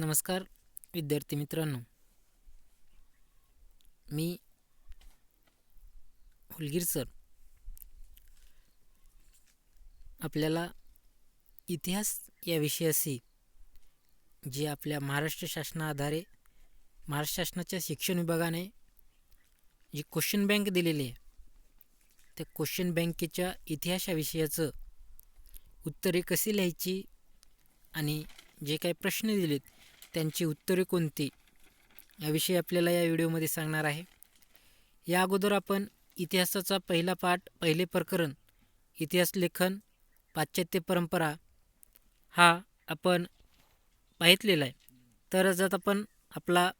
नमस्कार विद्यार्थी मित्रांनो, मी हुलगीर सर आपल्याला इतिहास या विषयाशी जे आपल्या महाराष्ट्र शासनाआधारे महाराष्ट्र शासनाच्या शिक्षण विभागाने जी क्वेश्चन बँक दिलेली आहे त्या क्वेश्चन बँकेच्या इतिहास या विषयाचं उत्तरे कशी लिहायची आणि जे काही प्रश्न दिलेत त्यांची उत्तरे कोणती याविषयी आपल्याला या व्हिडिओमध्ये सांगणार आहे. या अगोदर आपण इतिहासाचा पहिला पाठ, पहिले प्रकरण इतिहास लेखन पाश्चात्य परंपरा हा आपण पाहितलेला आहे. तर आज आपण आपला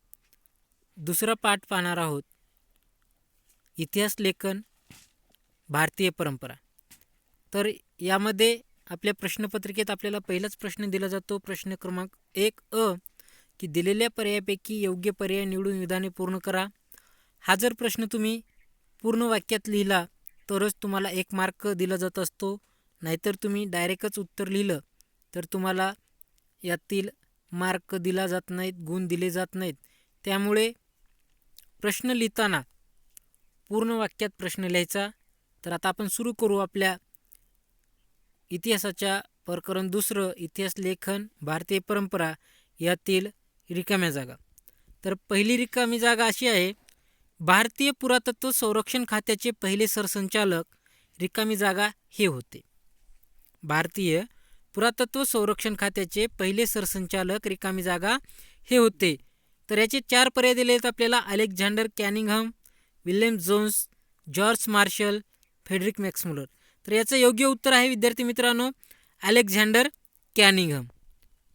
दुसरा पाठ पाहणार आहोत, इतिहास लेखन भारतीय परंपरा. तर यामध्ये आपल्या प्रश्नपत्रिकेत आपल्याला पहिलाच प्रश्न दिला जातो, प्रश्न क्रमांक 1 की दिलेल्या पर्यायापैकी योग्य पर्याय निवडून विधाने पूर्ण करा. हा जर प्रश्न तुम्ही पूर्ण वाक्यात लिहिला तरच तुम्हाला 1 मार्क दिला जात असतो, नाहीतर तुम्ही डायरेक्टच उत्तर लिहिलं तर तुम्हाला यातील मार्क दिला जात नाहीत, गुण दिले जात नाहीत. त्यामुळे प्रश्न लिहिताना पूर्ण वाक्यात प्रश्न लिहायचा. तर आता आपण सुरू करू आपल्या इतिहासाच्या प्रकरण 2 इतिहास लेखन भारतीय परंपरा यातील रिकाम्या जागा. तर पहिली रिकामी जागा अशी आहे, भारतीय पुरातत्व संरक्षण खात्याचे पहिले सरसंचालक रिकामी जागा हे होते. भारतीय पुरातत्व संरक्षण खात्याचे पहिले सरसंचालक रिकामी जागा हे होते. तर याचे 4 पर्याय दिले आहेत आपल्याला: Alexander Cunningham, William Jones, George Marshall, Frederick Max Muller. तर याचं योग्य उत्तर आहे विद्यार्थी मित्रांनो अलेक्झांडर कॅनिंघम.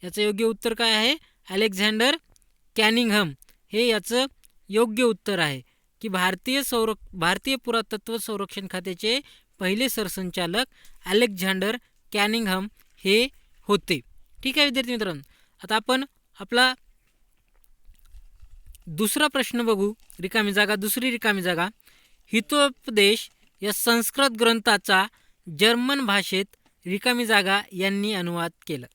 याचं योग्य उत्तर काय आहे? अलेक्झांडर कॅनिंघम हे याचं योग्य उत्तर आहे की भारतीय पुरातत्व संरक्षण खात्याचे पहिले सरसंचालक अलेक्झांडर कॅनिंघम हे होते. ठीक आहे विद्यार्थी मित्रांनो, आता आपण आपला दुसरा प्रश्न बघू. रिकामी जागा, दुसरी रिकामी जागा, हितोपदेश या संस्कृत ग्रंथाचा जर्मन भाषेत रिकामी जागा यांनी अनुवाद केला.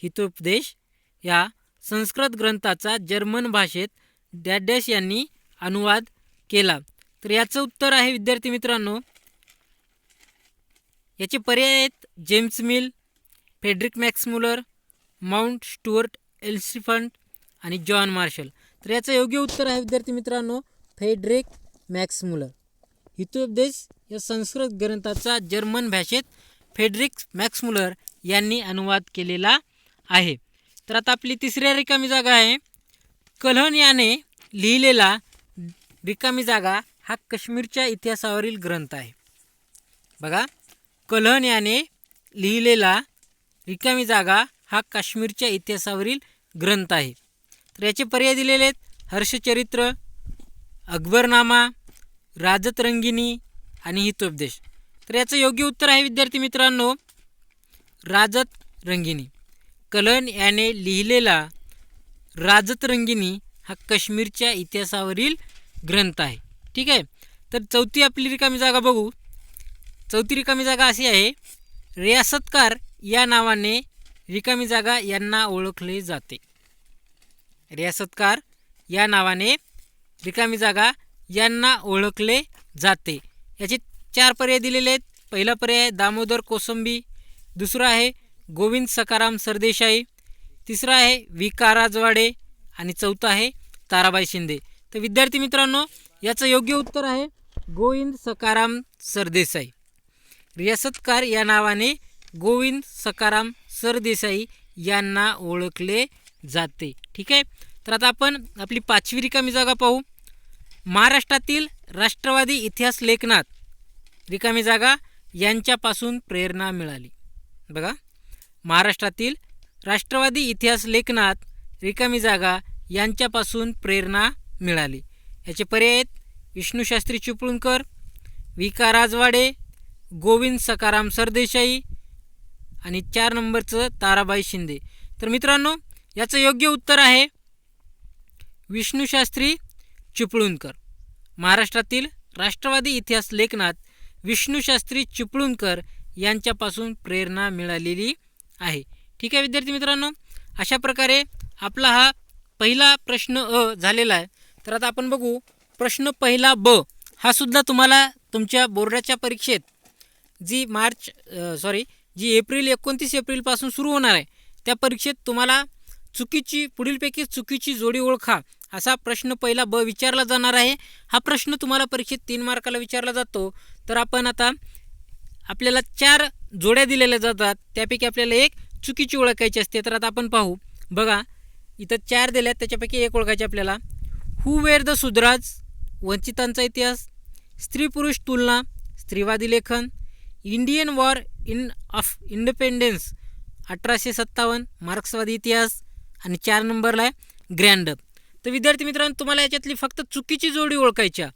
हितोपदेश या संस्कृत ग्रंथाचा जर्मन भाषेत डॅश यांनी अनुवाद केला. तर याचं उत्तर आहे विद्यार्थी मित्रांनो, याचे पर्याय आहेत James Mill, Frederick Max Muller, Mount Stuart Elphinstone आणि जॉन मार्शल. तर याचं योग्य उत्तर आहे विद्यार्थी मित्रांनो फ्रेडरिक मॅक्समुलर. हितोपदेश या संस्कृत ग्रंथाचा जर्मन भाषेत फ्रेडरिक मॅक्समुलर यांनी अनुवाद केलेला आहे. तर आता आपली तिसऱ्या रिकामी जागा आहे, कल्हण याने लिहिलेला रिकामी जागा हा काश्मीरच्या इतिहासावरील ग्रंथ आहे. बघा, कल्हण याने लिहिलेला रिकामी जागा हा काश्मीरच्या इतिहासावरील ग्रंथ आहे. तर याचे पर्याय दिलेले आहेत: हर्षचरित्र, अकबरनामा, राजतरंगिणी आणि हितोपदेश. तर याचं योग्य उत्तर आहे विद्यार्थी मित्रांनो राजतरंगिणी. कल्हण याने लिहिलेला राजतरंगिणी हा काश्मीरच्या इतिहासावरील ग्रंथ आहे. ठीक आहे. तर चौथी आपली रिकामी जागा बघू. चौथी रिकामी जागा अशी आहे, रियासतकार या नावाने रिकामी जागा यांना ओळखले जाते. रियासतकार या नावाने रिकामी जागा यांना ओळखले जाते. याचे 4 पर्याय दिलेले आहेत. पहिला पर्याय आहे दामोदर कोसंबी, दुसरा आहे गोविंद सखाराम सरदेसाई, तिसरा आहे विका राजवाडे आणि चौथा आहे ताराबाई शिंदे. तर विद्यार्थी मित्रांनो याचं योग्य उत्तर आहे गोविंद सखाराम सरदेसाई. रियासतकार या नावाने गोविंद सखाराम सरदेसाई यांना ओळखले जाते. ठीक आहे. तर आता आपण आपली 5वी रिकामी जागा पाहू. महाराष्ट्रातील राष्ट्रवादी इतिहास लेखनात रिकामी जागा यांच्यापासून प्रेरणा मिळाली. बघा, महाराष्ट्रातील राष्ट्रवादी इतिहास लेखनात रिकामी जागा यांच्यापासून प्रेरणा मिळाली. याचे पर्याय आहेत विष्णुशास्त्री चिपळूणकर, विका राजवाडे, गोविंद सखाराम सरदेसाई आणि 4 नंबरचं ताराबाई शिंदे. तर मित्रांनो याचं योग्य उत्तर आहे विष्णुशास्त्री चिपळूणकर. महाराष्ट्रातील राष्ट्रवादी इतिहास लेखनात विष्णुशास्त्री चिपळूणकर यांच्यापासून प्रेरणा मिळालेली आहे. ठीक आहे विद्यार्थी मित्रांनो, अशा प्रकारे आपला हा पहिला प्रश्न अ झालेला आहे. तर आता आपण बघू प्रश्न पहिला ब. हा सुद्धा तुम्हाला तुमच्या बोर्डाच्या परीक्षेत जी जी एप्रिल 29 एप्रिलपासून सुरू होणार आहे त्या परीक्षेत तुम्हाला पुढीलपैकी चुकीची जोडी ओळखा असा प्रश्न पहिला ब विचारला जाणार आहे. हा प्रश्न तुम्हाला परीक्षेत 3 मार्काला विचारला जातो. तर आपण आता आपल्याला 4 जोड्या दिलेल्या जातात, त्यापैकी आपल्याला एक चुकीची ओळखायची असते. तर आता आपण पाहू. बघा इथं 4 दिल्यात, त्याच्यापैकी एक ओळखायची आपल्याला. हू वेअर द सुधराज, वंचितांचा इतिहास. स्त्री पुरुष तुलना, स्त्रीवादी लेखन. इंडियन वॉर ऑफ इंडिपेंडन्स 1857, मार्क्सवादी इतिहास. आणि 4 नंबरला आहे ग्रँडअप. तर विद्यार्थी मित्रांनो, तुम्हाला याच्यातली फक्त चुकीची जोडी ओळखायच्या,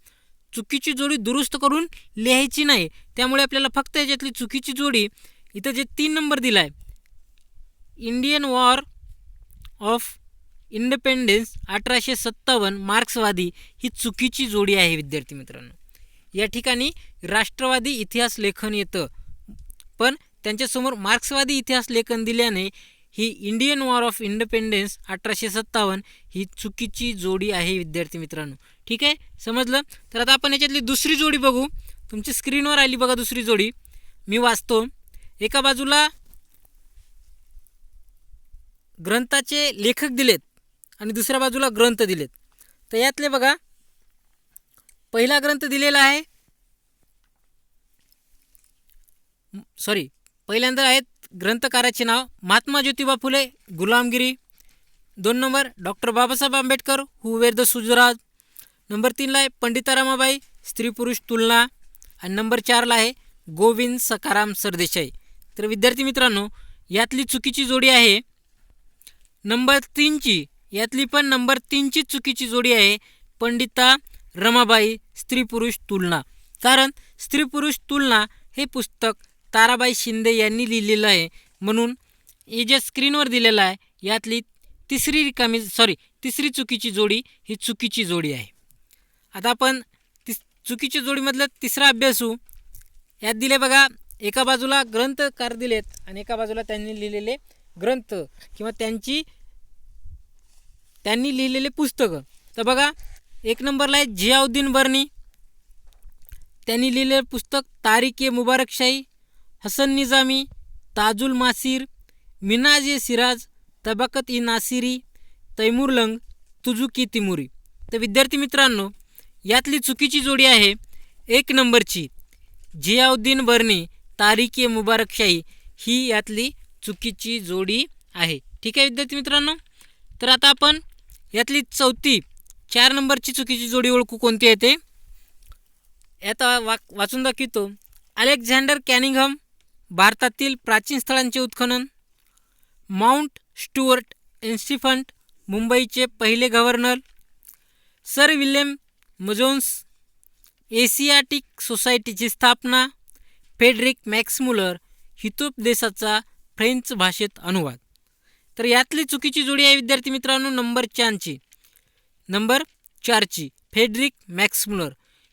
चुकीची जोडी दुरुस्त करून लिहायची नाही. त्यामुळे आपल्याला फक्त याच्यातली चुकीची जोडी, इथं जे 3 नंबर दिला आहे इंडियन वॉर ऑफ इंडिपेंडन्स 1857 मार्क्सवादी, ही चुकीची जोडी आहे विद्यार्थी मित्रांनो. या ठिकाणी राष्ट्रवादी इतिहास लेखन येतं, पण त्यांच्यासमोर मार्क्सवादी इतिहास लेखन दिल्याने ही इंडियन वॉर ऑफ इंडिपेंडन्स 1857 ही चुकीची जोडी आहे विद्यार्थी मित्रांनो. ठीक आहे, समजलं. तर आता आपण याच्यातली दुसरी जोडी बघू. तुमची स्क्रीनवर आली बघा दुसरी जोडी. मी वाचतो. एका बाजूला ग्रंथाचे लेखक दिलेत आणि दुसऱ्या बाजूला ग्रंथ दिलेत. तर यातले बघा पहिला ग्रंथ दिलेला आहे, पहिल्यांदा आहेत ग्रंथकाराचे नाव Mahatma Jyotiba Phule, Gulamgiri. 2 number doctor Babasaheb Ambedkar, who were the Shudras. Number 3ला आहे पंडिता रमाबाई, स्त्री पुरुष तुलना. आणि नंबर 4ला आहे गोविंद सखाराम सरदेसाई. तर विद्यार्थी मित्रांनो, यातली चुकीची जोडी आहे नंबर 3ची. यातली पण नंबर 3ची चुकीची जोडी आहे पंडिता रमाबाई, स्त्री पुरुष तुलना. कारण स्त्री पुरुष तुलना हे पुस्तक ताराबाई शिंदे यांनी लिहिलेलं आहे, म्हणून हे जे स्क्रीनवर दिलेलं आहे यातली तिसरी चुकीची जोडी ही चुकीची जोडी आहे. आता आपण चुकीच्या जोडीमधलं तिसरा अभ्यासू. यात दिले बघा, एका बाजूला ग्रंथकार दिलेत आणि एका बाजूला त्यांनी लिहिलेले ग्रंथ किंवा त्यांनी लिहिलेले पुस्तकं. तर बघा 1 नंबरला आहे जियाउद्दीन बर्नी, त्यांनी लिहिलेलं पुस्तक तारिक-ए-मुबारकशाही. हसन निजामी, ताजुल मासीर, मिनाज-ए-सिराज, तबकत-इ-नासिरी, तैमूरलंग, तुजुकी तिमुरी. तर विद्यार्थी मित्रांनो, यातली चुकीची जोडी आहे 1 नंबरची जियाउद्दीन बर्नी, तारिक-ए-मुबारकशाही, ही यातली चुकीची जोडी आहे. ठीक आहे विद्यार्थी मित्रांनो. तर आता आपण यातली 4 नंबरची चुकीची जोडी ओळखू कोणती आहे ते. आता वाचून दाखवतो. अलेक्झांडर कॅनिंघम, भारतातील प्राचीन स्थळांचे उत्खनन. माउंट स्टुअर्ट इन्स्टिट्यूट, मुंबईचे पहिले governor. Sir William Jones, Asiatic सोसायटीची स्थापना. फेडरिक मॅक्स मुलर, हितोपदेशाचा फ्रेंच भाषेत अनुवाद. तर यातली चुकीची जोडी आहे विद्यार्थी मित्रांनो नंबर 4ची Frederick Max Muller,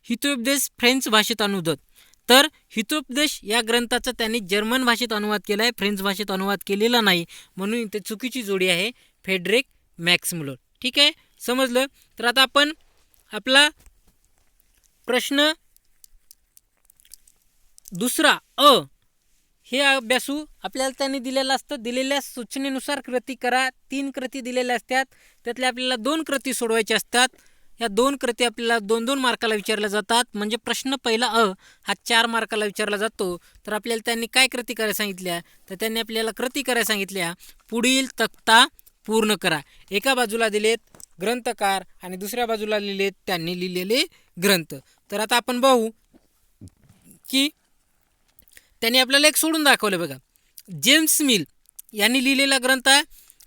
Hitopadesha French भाषेत अनुवाद. तर हितोपदेश या ग्रंथाचा त्यांनी जर्मन भाषेत अनुवाद केला आहे, फ्रेंच भाषेत अनुवाद केलेला नाही, म्हणून ते चुकीची जोडी आहे फेडरिक मॅक्स मुलर. ठीक आहे, समजलं. तर आता आपण आपला प्रश्न दुसरा अ हे अभ्यासू. आपल्याला त्यांनी दिलेलं असतं, दिलेल्या सूचनेनुसार कृती करा. 3 कृती दिलेल्या असतात, त्यातल्या आपल्याला 2 कृती सोडवायच्या असतात. या 2 कृती आपल्याला 2-2 मार्काला विचारल्या जातात. म्हणजे प्रश्न पहिला अ हा 4 मार्काला विचारला जातो. तर आपल्याला त्यांनी काय कृती करायला सांगितल्या, तर त्यांनी आपल्याला कृती करायला सांगितल्या पुढील तक्ता पूर्ण करा. एका बाजूला दिलेत ग्रंथकार आणि दुसऱ्या बाजूला लिहिलेत त्यांनी लिहिलेले ग्रंथ. तर आता आपण पाहू की त्यांनी आपल्याला एक सोडून दाखवलं बघा. जेम्स मिल यांनी लिहिलेला ग्रंथ आहे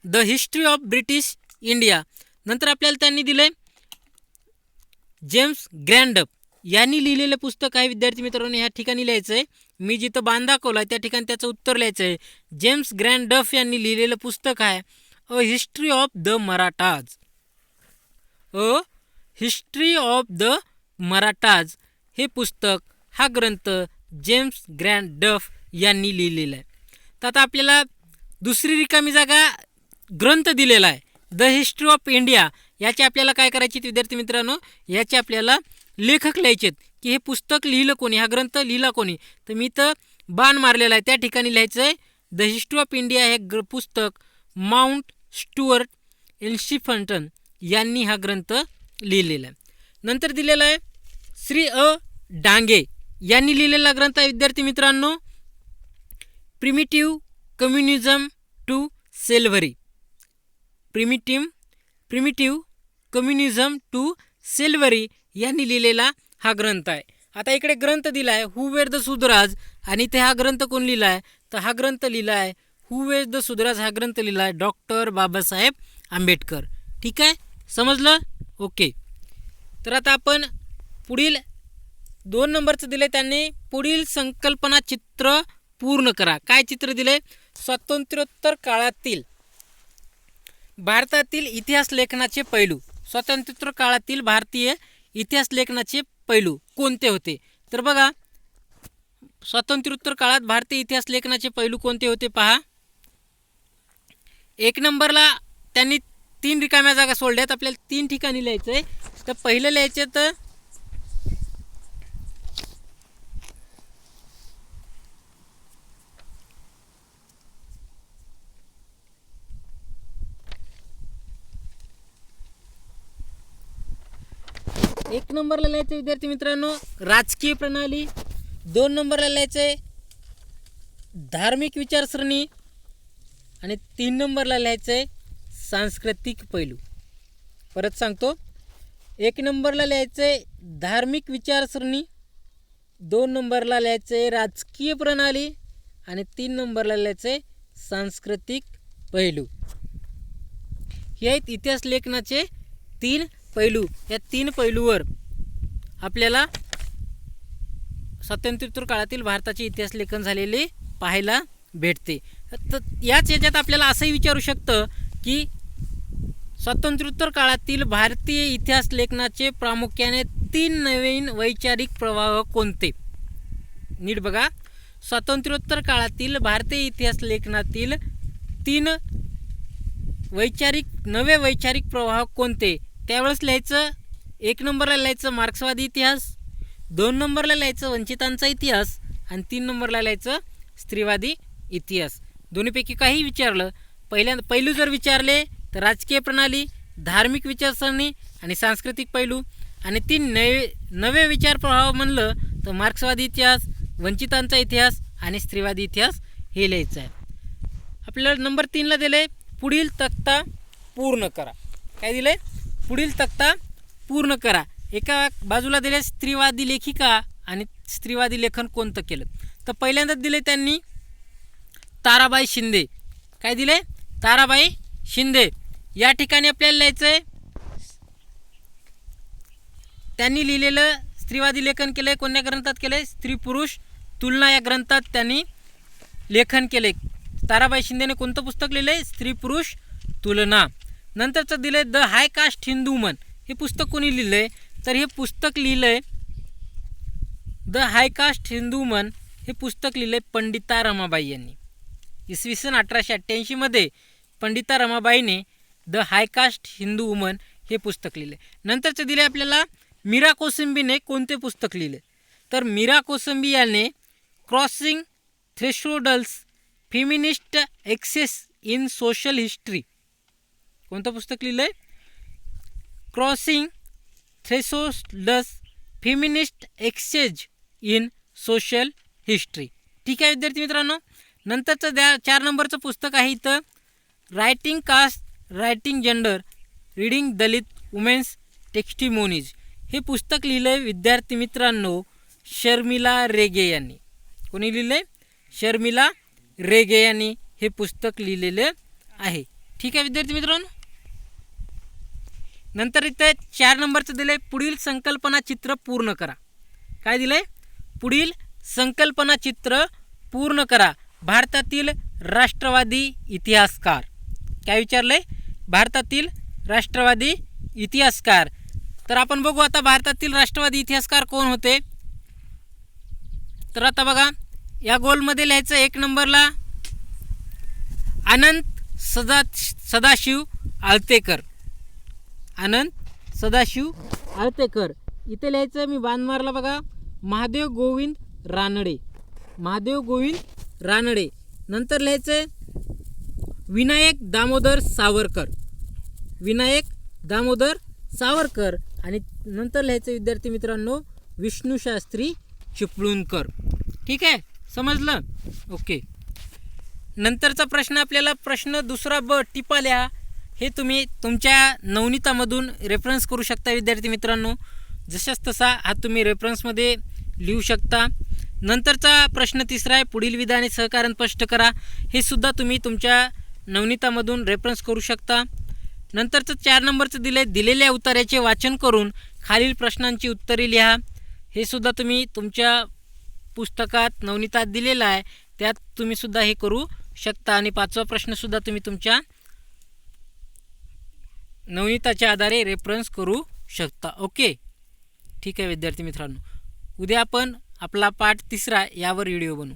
the history of British India. नंतर आपल्याला त्यांनी दिले जेम्स ग्रँडअप यांनी लिहिलेलं पुस्तक आहे. विद्यार्थी मित्रांनो, ह्या ठिकाणी लिहायचं आहे, मी जिथं बाण दाखवला आहे त्या ठिकाणी त्याचं उत्तर लिहायचं आहे. जेम्स ग्रँडअप यांनी लिहिलेलं पुस्तक आहे a history of the Marathas. A history of the Marathas हे पुस्तक, हा ग्रंथ जेम्स ग्रँडअप यांनी लिहिलेला आहे. तर आता आपल्याला दुसरी रिकामी जागा ग्रंथ दिलेला आहे. द हिस्ट्री ऑफ इंडिया याचे आपल्याला काय करायचे विद्यार्थी मित्रांनो, याचे आपल्याला लेखक लिहायचे की हे पुस्तक लिहिलं कोणी, हा ग्रंथ लिहिला कोणी. तर मी तर बाण मारलेला आहे, त्या ठिकाणी लिहायचं आहे द हिस्ट्री ऑफ इंडिया हे पुस्तक माउंट स्टुअर्ट एल्फिन्स्टन यांनी हा ग्रंथ लिहिलेला आहे. नंतर दिलेला आहे श्री डांगे यांनी लिहिलेला ग्रंथ आहे विद्यार्थी मित्रांनो primitive communism to slavery. Primitive communism to slavery यांनी लिहिलेला हा ग्रंथ आहे. आता इकडे ग्रंथ दिला आहे हू वेर द सुधराज, आणि ते हा ग्रंथ कोण लिहिला आहे, तर हा ग्रंथ लिहिला आहे हू वेर द सुधराज, हा ग्रंथ लिहिला आहे डॉक्टर बाबासाहेब आंबेडकर. ठीक आहे, समजलं? ओके. तर आता आपण पुढील 2 नंबरचं दिलं, त्यांनी पुढील संकल्पना चित्र पूर्ण करा. काय चित्र दिले? स्वातंत्र्योत्तर काळातील भारतातील इतिहास लेखनाचे पैलू. स्वातंत्र्योत्तर काळातील भारतीय इतिहास लेखनाचे पैलू कोणते होते? तर बघा, स्वातंत्र्योत्तर काळात भारतीय इतिहास लेखनाचे पैलू कोणते होते पहा. 1 नंबरला त्यांनी 3 रिकाम्या जागा सोडल्यात, आपल्याला 3 ठिकाणी लिहायचं आहे. तर पहिलं लिहायचं तर एक नंबरला लिहायचं विद्यार्थी मित्रांनो राजकीय प्रणाली. 2 नंबरला लिहायचं आहे धार्मिक विचारसरणी, आणि 3 नंबरला लिहायचं आहे सांस्कृतिक पैलू. परत सांगतो, 1 नंबरला लिहायचं आहे धार्मिक विचारसरणी, 2 नंबरला लिहायचं आहे राजकीय प्रणाली, आणि 3 नंबरला लिहायचं आहे सांस्कृतिक पैलू. हे आहेत इतिहास लेखनाचे 3 पैलू. या 3 पैलूवर आपल्याला स्वातंत्र्योत्तर काळातील भारताचे इतिहास लेखन झालेले पाहायला भेटते. तर याच याच्यात आपल्याला असंही विचारू शकतं की स्वातंत्र्योत्तर काळातील भारतीय इतिहास लेखनाचे प्रामुख्याने 3 नवीन वैचारिक प्रवाह कोणते? नीट बघा, स्वातंत्र्योत्तर काळातील भारतीय इतिहास लेखनातील 3 नवे वैचारिक प्रवाह कोणते? त्यावेळेस लिहायचं 1 नंबरला लिहायचं मार्क्सवादी इतिहास, 2 नंबरला लिहायचं वंचितांचा इतिहास, आणि 3 नंबरला लिहायचं स्त्रीवादी इतिहास. दोन्हीपैकी काही विचारलं, पैलू जर विचारले तर राजकीय प्रणाली, धार्मिक विचारसरणी आणि सांस्कृतिक पैलू, आणि 3 नवे विचार प्रवाह म्हणलं तर मार्क्सवादी इतिहास, वंचितांचा इतिहास आणि स्त्रीवादी इतिहास हे लिहायचं आहे. आपल्याला नंबर 3ला दिले पुढील तक्ता पूर्ण करा. काय दिले? पुढील तक्ता पूर्ण करा. एका बाजूला दिले स्त्रीवादी लेखिका आणि स्त्रीवादी लेखन कोणतं केलं. तर पहिल्यांदा दिले त्यांनी ताराबाई शिंदे. काय दिले? ताराबाई शिंदे. या ठिकाणी आपल्याला लिहायचं आहे त्यांनी लिहिलेलं स्त्रीवादी लेखन केलं आहे. कोणत्या ग्रंथात केलं आहे? स्त्री पुरुष तुलना या ग्रंथात त्यांनी लेखन केले. ताराबाई शिंदेने कोणतं पुस्तक लिहिलं आहे? स्त्री पुरुष तुलना. नंतरचं दिलं आहे the high caste Hindu woman. हे पुस्तक कोणी लिहिलं आहे? तर हे पुस्तक लिहिलं आहे the high caste Hindu woman हे पुस्तक लिहिलं आहे पंडिता रमाबाई यांनी. इसवी सन 1888मध्ये पंडिता रमाबाईने the high caste Hindu woman हे पुस्तक लिहिले. नंतरचं दिले आपल्याला मीरा कोसंबीने कोणते पुस्तक लिहिले? तर मीरा कोसंबी याने crossing thresholds feminist essays in social history. कोणतं पुस्तक लिहिलं आहे? Crossing thresholds feminist essays in social history. ठीक आहे विद्यार्थी मित्रांनो. नंतरचं 4 नंबरचं पुस्तक आहे इथं writing caste, writing gender, reading Dalit women's testimonies. हे पुस्तक लिहिलं आहे विद्यार्थी मित्रांनो शर्मिला रेगे यांनी. कोणी लिहिलं आहे? शर्मिला रेगे यांनी हे पुस्तक लिहिलेलं आहे. ठीक आहे विद्यार्थी मित्रांनो. नंतर इथे 4 नंबरचं दिलं आहे पुढील संकल्पना चित्र पूर्ण करा. काय दिलं आहे? पुढील संकल्पना चित्र पूर्ण करा. भारतातील राष्ट्रवादी इतिहासकार. काय विचारलं आहे? भारतातील राष्ट्रवादी इतिहासकार. तर आपण बघू आता भारतातील राष्ट्रवादी इतिहासकार कोण होते. तर आता बघा या गोलमध्ये लिहायचं 1 नंबरला अनंत सदाशिव आळतेकर, आनंद सदाशिव आळतेकर. इथे लिहायचं मी बाण मारला बघा, महादेव गोविंद रानडे, महादेव गोविंद रानडे. नंतर लिहायचं विनायक दामोदर सावरकर, विनायक दामोदर सावरकर. आणि नंतर लिहायचं विद्यार्थी मित्रांनो विष्णू शास्त्री चिपळूणकर. ठीक आहे, समजलं? ओके. नंतरचा प्रश्न आपल्याला प्रश्न दुसरा ब, टिपा लिहा. हे तुम्ही तुमच्या नवनीतामधून रेफरन्स करू शकता विद्यार्थी मित्रांनो. जशाच तसा हा तुम्ही रेफरन्समध्ये लिहू शकता. नंतरचा प्रश्न तिसरा आहे, पुढील विधाने सहकारण स्पष्ट करा. हे सुद्धा तुम्ही तुमच्या नवनीतामधून रेफरन्स करू शकता. नंतरचं 4 नंबरचं दिलेल्या उत्तराचे वाचन करून खालील प्रश्नांची उत्तरे लिहा. हे सुद्धा तुम्ही तुमच्या पुस्तकात नवनीतात दिलेलं आहे, त्यात तुम्ही सुद्धा हे करू शकता. आणि 5वा प्रश्नसुद्धा तुम्ही तुमच्या नवनीताच्या आधारे रेफरन्स करू शकता. ओके, ठीक आहे विद्यार्थी मित्रांनो. उद्या आपण आपला पाठ 3 यावर व्हिडिओ बनवू.